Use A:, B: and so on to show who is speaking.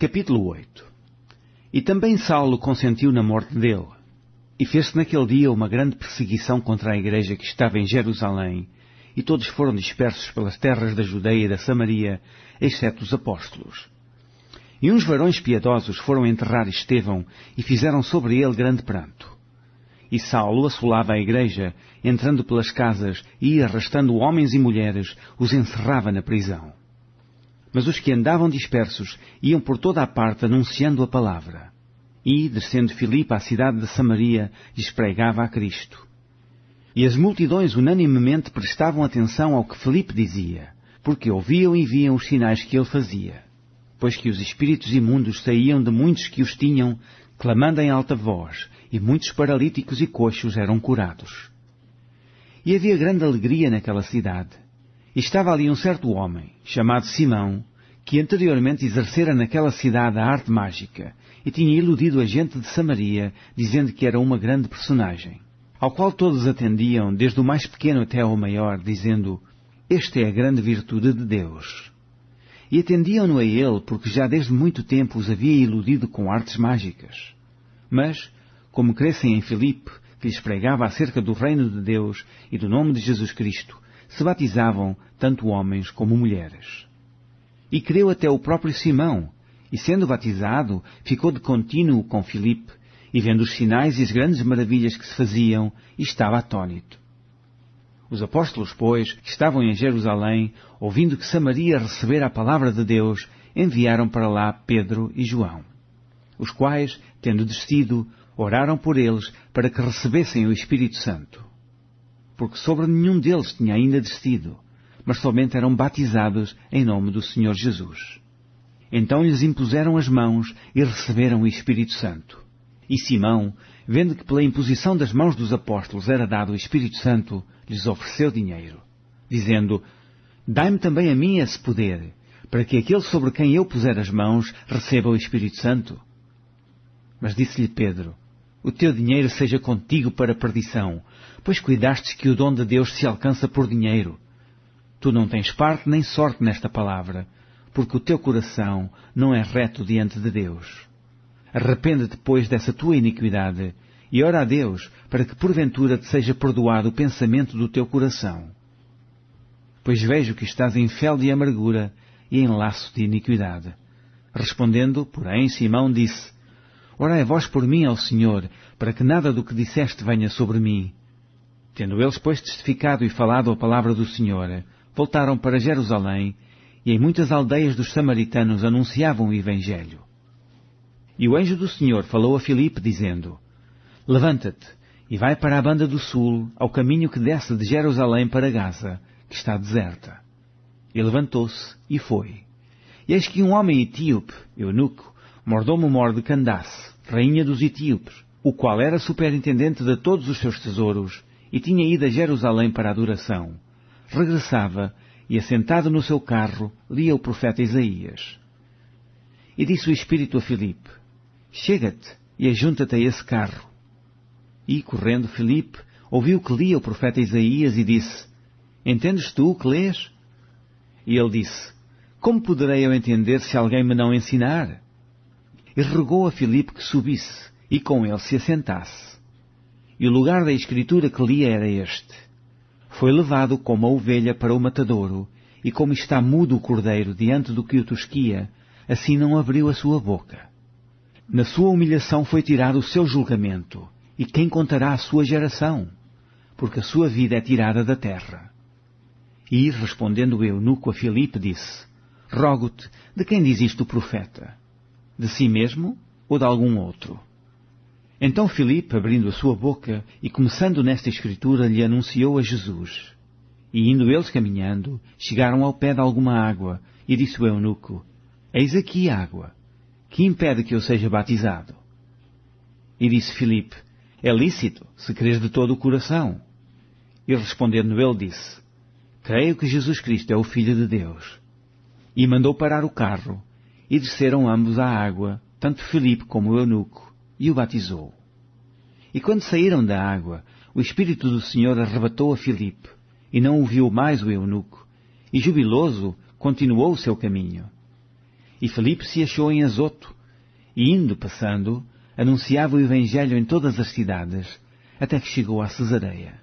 A: Capítulo 8. E também Saulo consentiu na morte dele. E fez-se naquele dia uma grande perseguição contra a igreja que estava em Jerusalém, e todos foram dispersos pelas terras da Judeia e da Samaria, exceto os apóstolos. E uns varões piedosos foram enterrar Estevão, e fizeram sobre ele grande pranto. E Saulo assolava a igreja, entrando pelas casas, e arrastando homens e mulheres, os encerrava na prisão. Mas os que andavam dispersos iam por toda a parte anunciando a palavra. E, descendo Filipe à cidade de Samaria, lhes pregava a Cristo. E as multidões unanimemente prestavam atenção ao que Filipe dizia, porque ouviam e viam os sinais que ele fazia, pois que os espíritos imundos saíam de muitos que os tinham, clamando em alta voz, e muitos paralíticos e coxos eram curados. E havia grande alegria naquela cidade. E estava ali um certo homem, chamado Simão, que anteriormente exercera naquela cidade a arte mágica, e tinha iludido a gente de Samaria, dizendo que era uma grande personagem, ao qual todos atendiam, desde o mais pequeno até ao maior, dizendo: Esta é a grande virtude de Deus. E atendiam-no a ele, porque já desde muito tempo os havia iludido com artes mágicas. Mas, como crescem em Filipe, que lhes pregava acerca do reino de Deus e do nome de Jesus Cristo, se batizavam tanto homens como mulheres. E creu até o próprio Simão, e sendo batizado, ficou de contínuo com Filipe, e vendo os sinais e as grandes maravilhas que se faziam, estava atônito. Os apóstolos, pois, que estavam em Jerusalém, ouvindo que Samaria recebera a palavra de Deus, enviaram para lá Pedro e João, os quais, tendo descido, oraram por eles para que recebessem o Espírito Santo. Porque sobre nenhum deles tinha ainda descido, mas somente eram batizados em nome do Senhor Jesus. Então lhes impuseram as mãos e receberam o Espírito Santo. E Simão, vendo que pela imposição das mãos dos apóstolos era dado o Espírito Santo, lhes ofereceu dinheiro, dizendo: Dai-me também a mim esse poder, para que aquele sobre quem eu puser as mãos receba o Espírito Santo. Mas disse-lhe Pedro: O teu dinheiro seja contigo para perdição, pois cuidastes que o dom de Deus se alcança por dinheiro. Tu não tens parte nem sorte nesta palavra, porque o teu coração não é reto diante de Deus. Arrepende-te, pois, dessa tua iniquidade, e ora a Deus, para que porventura te seja perdoado o pensamento do teu coração. Pois vejo que estás em fel de amargura e em laço de iniquidade. Respondendo, porém, Simão disse: Orai vós por mim ao Senhor, para que nada do que disseste venha sobre mim. Tendo eles, pois, testificado e falado a palavra do Senhor, voltaram para Jerusalém, e em muitas aldeias dos samaritanos anunciavam o Evangelho. E o anjo do Senhor falou a Filipe, dizendo: Levanta-te, e vai para a banda do sul, ao caminho que desce de Jerusalém para Gaza, que está deserta. E levantou-se, e foi. E eis que um homem etíope, eunuco, mordomo-mor de Candace, rainha dos etíopes, o qual era superintendente de todos os seus tesouros, e tinha ido a Jerusalém para a adoração, regressava, e assentado no seu carro, lia o profeta Isaías. E disse o Espírito a Filipe: Chega-te e ajunta-te a esse carro. E, correndo Filipe, ouviu que lia o profeta Isaías e disse: Entendes tu o que lês? E ele disse: Como poderei eu entender se alguém me não ensinar? E rogou a Filipe que subisse, e com ele se assentasse. E o lugar da escritura que lia era este: Foi levado como a ovelha para o matadouro, e como está mudo o cordeiro diante do que o tosquia, assim não abriu a sua boca. Na sua humilhação foi tirado o seu julgamento, e quem contará a sua geração? Porque a sua vida é tirada da terra. E, respondendo o eunuco a Filipe, disse: Rogo-te, de quem diz isto o profeta? De si mesmo ou de algum outro? Então Filipe, abrindo a sua boca e começando nesta escritura, lhe anunciou a Jesus. E indo eles caminhando, chegaram ao pé de alguma água, e disse o eunuco: Eis aqui água. Que impede que eu seja batizado? E disse Filipe: É lícito, se creres de todo o coração. E respondendo ele disse: Creio que Jesus Cristo é o Filho de Deus. E mandou parar o carro, e desceram ambos à água, tanto Filipe como o eunuco, e o batizou. E quando saíram da água, o Espírito do Senhor arrebatou a Filipe, e não o viu mais o eunuco, e jubiloso continuou o seu caminho. E Filipe se achou em Azoto, e indo passando, anunciava o Evangelho em todas as cidades, até que chegou a Cesareia.